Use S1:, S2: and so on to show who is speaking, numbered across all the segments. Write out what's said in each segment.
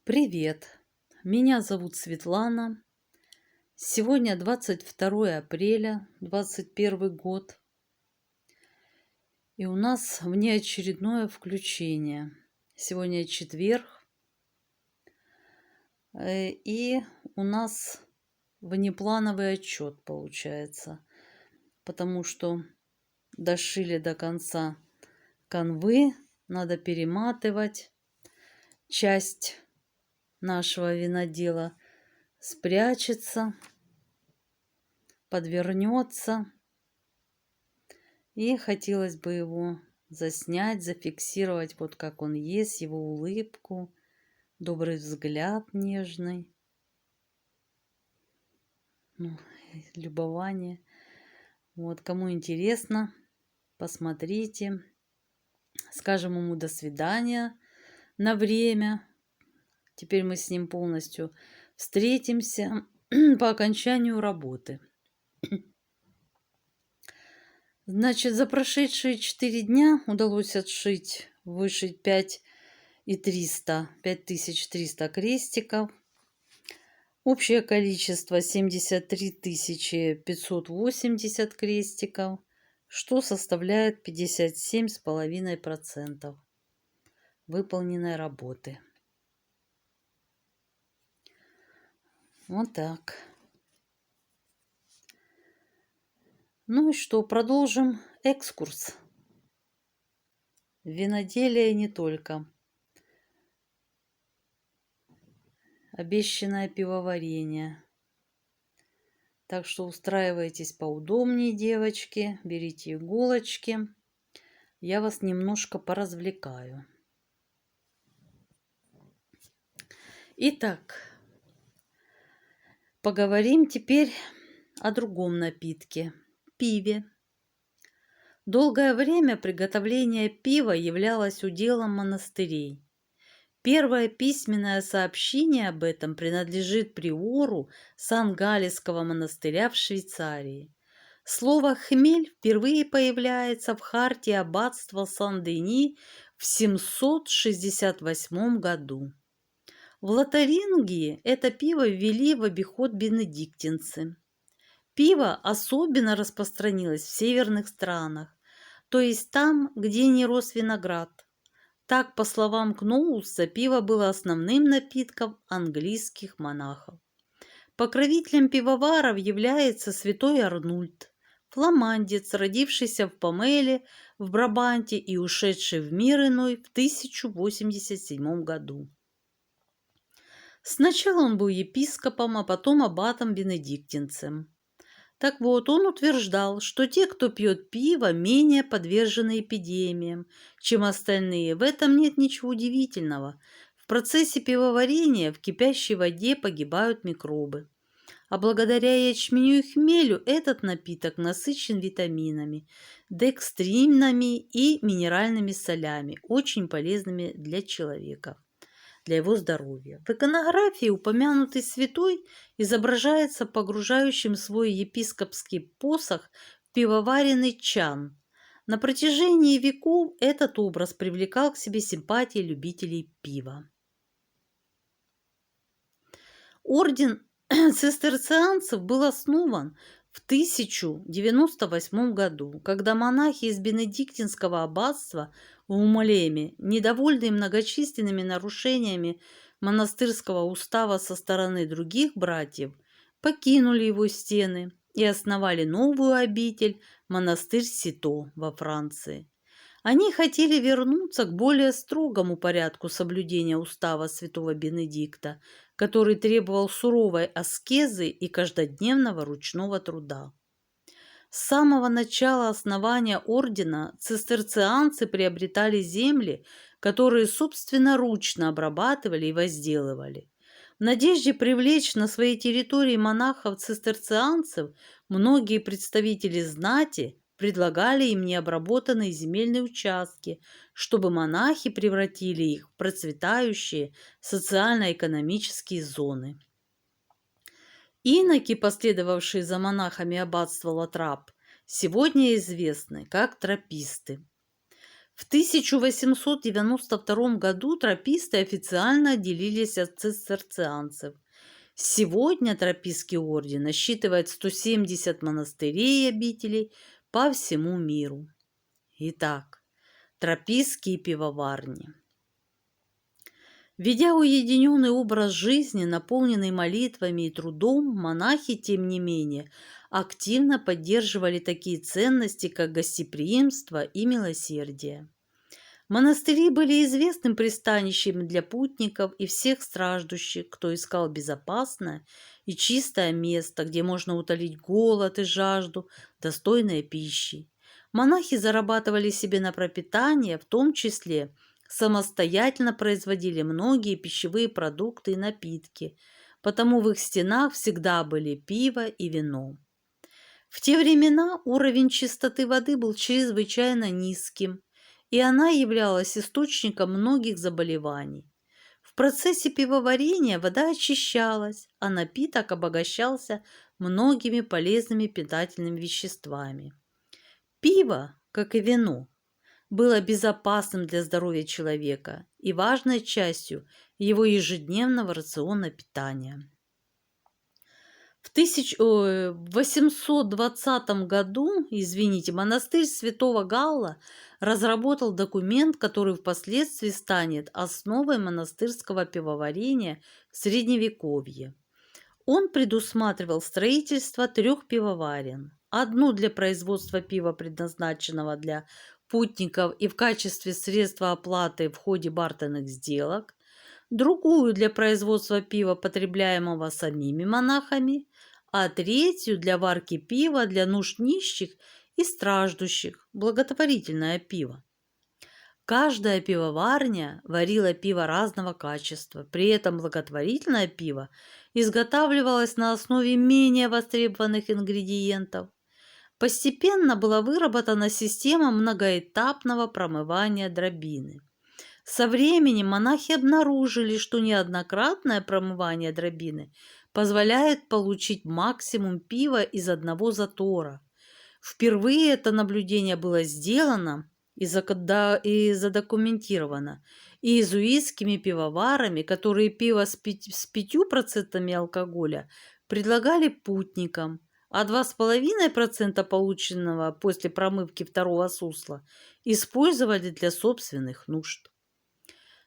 S1: Привет, меня зовут Светлана. Сегодня 22 апреля 21 год, и у нас внеочередное включение. Сегодня четверг, и у нас внеплановый отчет получается, потому что дошили до конца канвы, надо перематывать часть нашего винодела, спрячется, подвернется. И хотелось бы его заснять, зафиксировать, вот как он есть, его улыбку, добрый взгляд нежный, ну, любование. Вот, кому интересно, посмотрите. Скажем ему до свидания на время. Теперь мы с ним полностью встретимся по окончанию работы. Значит, за прошедшие 4 дня удалось вышить 5300 крестиков. Общее количество 73 580 крестиков, что составляет 57,5% выполненной работы. Вот так. Ну и что, продолжим экскурс. Виноделие не только. Обещанное пивоварение. Так что устраивайтесь поудобнее, девочки, берите иголочки. Я вас немножко поразвлекаю. Итак, поговорим теперь о другом напитке – пиве. Долгое время приготовление пива являлось уделом монастырей. Первое письменное сообщение об этом принадлежит приору Сан-Галлесского монастыря в Швейцарии. Слово «хмель» впервые появляется в хартии аббатства Сан-Дени в 768 году. В Лотарингии это пиво ввели в обиход бенедиктинцы. Пиво особенно распространилось в северных странах, то есть там, где не рос виноград. Так, по словам Кноуса, пиво было основным напитком английских монахов. Покровителем пивоваров является святой Арнульд, фламандец, родившийся в Помеле в Брабанте и ушедший в мир иной в 1087 году. Сначала он был епископом, а потом аббатом-бенедиктинцем. Так вот, он утверждал, что те, кто пьет пиво, менее подвержены эпидемиям, чем остальные. В этом нет ничего удивительного. В процессе пивоварения в кипящей воде погибают микробы. А благодаря ячменю и хмелю этот напиток насыщен витаминами, декстринами и минеральными солями, очень полезными для человека, для его здоровья. В иконографии упомянутый святой изображается погружающим свой епископский посох в пивоваренный чан. На протяжении веков этот образ привлекал к себе симпатии любителей пива. Орден цистерцианцев был основан в 1098 году, когда монахи из бенедиктинского аббатства в Умалеме, недовольные многочисленными нарушениями монастырского устава со стороны других братьев, покинули его стены и основали новую обитель, монастырь Сито во Франции. Они хотели вернуться к более строгому порядку соблюдения устава святого Бенедикта, который требовал суровой аскезы и каждодневного ручного труда. С самого начала основания ордена цистерцианцы приобретали земли, которые собственноручно обрабатывали и возделывали. В надежде привлечь на своей территории монахов-цистерцианцев, многие представители знати предлагали им необработанные земельные участки, чтобы монахи превратили их в процветающие социально-экономические зоны. Иноки, последовавшие за монахами аббатства Латрап, сегодня известны как трописты. В 1892 году трописты официально отделились от цистерцианцев. Сегодня тропистский орден насчитывает 170 монастырей и обителей по всему миру. Итак, тропистские пивоварни. Ведя уединенный образ жизни, наполненный молитвами и трудом, монахи, тем не менее, активно поддерживали такие ценности, как гостеприимство и милосердие. Монастыри были известным пристанищем для путников и всех страждущих, кто искал безопасное и чистое место, где можно утолить голод и жажду достойной пищи. Монахи зарабатывали себе на пропитание, в том числе самостоятельно производили многие пищевые продукты и напитки, потому в их стенах всегда были пиво и вино. В те времена уровень чистоты воды был чрезвычайно низким, и она являлась источником многих заболеваний. В процессе пивоварения вода очищалась, а напиток обогащался многими полезными питательными веществами. Пиво, как и вино, было безопасным для здоровья человека и важной частью его ежедневного рациона питания. В 1820 году, монастырь Святого Галла разработал документ, который впоследствии станет основой монастырского пивоварения в Средневековье. Он предусматривал строительство 3 пивоварен. Одну для производства пива, предназначенного для путников и в качестве средства оплаты в ходе бартерных сделок, другую для производства пива, потребляемого самими монахами, а третью для варки пива для нужд нищих и страждущих, благотворительное пиво. Каждая пивоварня варила пиво разного качества, при этом благотворительное пиво изготавливалось на основе менее востребованных ингредиентов. Постепенно была выработана система многоэтапного промывания дробины. Со временем монахи обнаружили, что неоднократное промывание дробины позволяет получить максимум пива из одного затора. Впервые это наблюдение было сделано и задокументировано иезуитскими пивоварами, которые пиво с 5% алкоголя предлагали путникам, а 2,5% полученного после промывки второго сусла использовали для собственных нужд.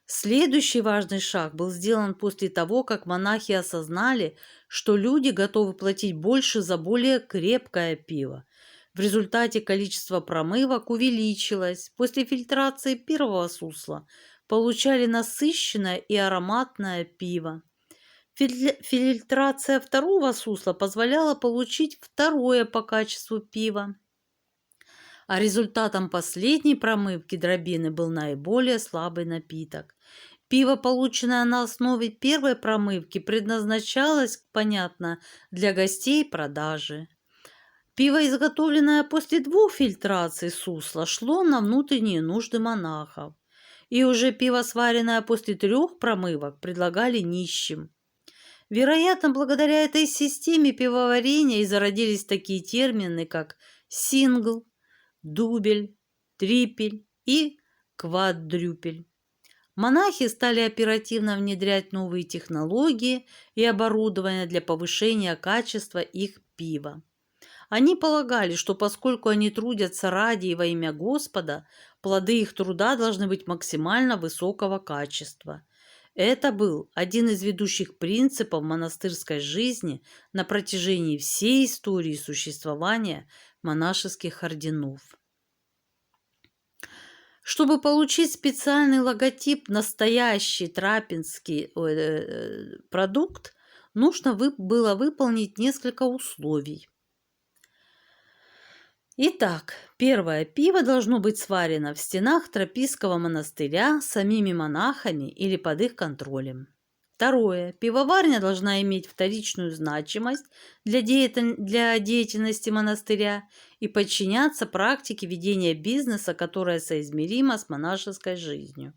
S1: Следующий важный шаг был сделан после того, как монахи осознали, что люди готовы платить больше за более крепкое пиво. В результате количество промывок увеличилось. После фильтрации первого сусла получали насыщенное и ароматное пиво. Фильтрация второго сусла позволяла получить второе по качеству пиво. А результатом последней промывки дробины был наиболее слабый напиток. Пиво, полученное на основе первой промывки, предназначалось, понятно, для гостей продажи. Пиво, изготовленное после 2 фильтраций сусла, шло на внутренние нужды монахов. И уже пиво, сваренное после 3 промывок, предлагали нищим. Вероятно, благодаря этой системе пивоварения и зародились такие термины, как сингл, дубель, трипель и квадрюпель. Монахи стали оперативно внедрять новые технологии и оборудование для повышения качества их пива. Они полагали, что поскольку они трудятся ради и во имя Господа, плоды их труда должны быть максимально высокого качества. Это был один из ведущих принципов монастырской жизни на протяжении всей истории существования монашеских орденов. Чтобы получить специальный логотип «Настоящий трапинский продукт», нужно было выполнить несколько условий. Итак, первое. Пиво должно быть сварено в стенах тропистского монастыря самими монахами или под их контролем. Второе. Пивоварня должна иметь вторичную значимость для деятельности монастыря и подчиняться практике ведения бизнеса, которая соизмерима с монашеской жизнью.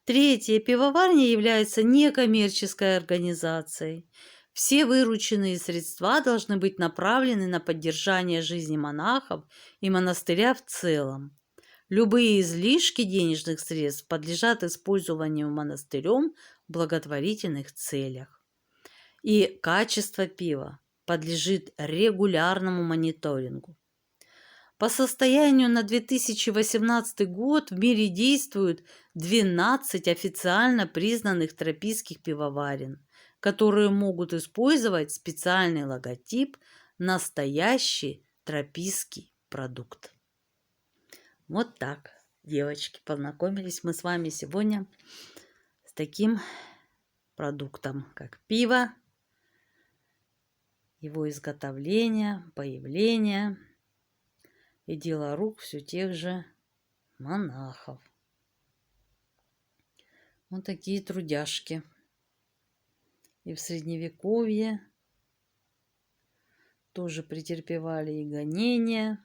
S1: Третье. Пивоварня является некоммерческой организацией. Все вырученные средства должны быть направлены на поддержание жизни монахов и монастыря в целом. Любые излишки денежных средств подлежат использованию монастырем в благотворительных целях. И качество пива подлежит регулярному мониторингу. По состоянию на 2018 год в мире действует 12 официально признанных тропических пивоварен, которые могут использовать специальный логотип «Настоящий тропический продукт». Вот так, девочки, познакомились мы с вами сегодня с таким продуктом, как пиво, его изготовление, появление и дело рук все тех же монахов. Вот такие трудяшки. И в Средневековье тоже претерпевали и гонения.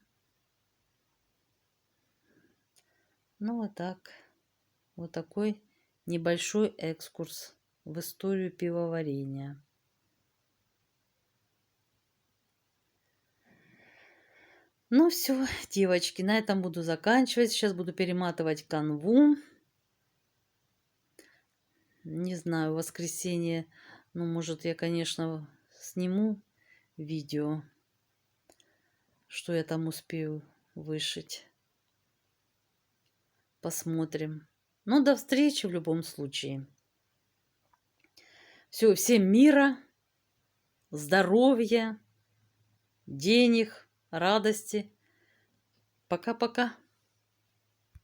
S1: Ну, вот так. Вот такой небольшой экскурс в историю пивоварения. Ну все, девочки, на этом буду заканчивать. Сейчас буду перематывать канву. Не знаю, в воскресенье, ну, может, я, конечно, сниму видео, что я там успею вышить. Посмотрим. Ну, до встречи в любом случае. Все, всем мира, здоровья, денег, радости. Пока-пока.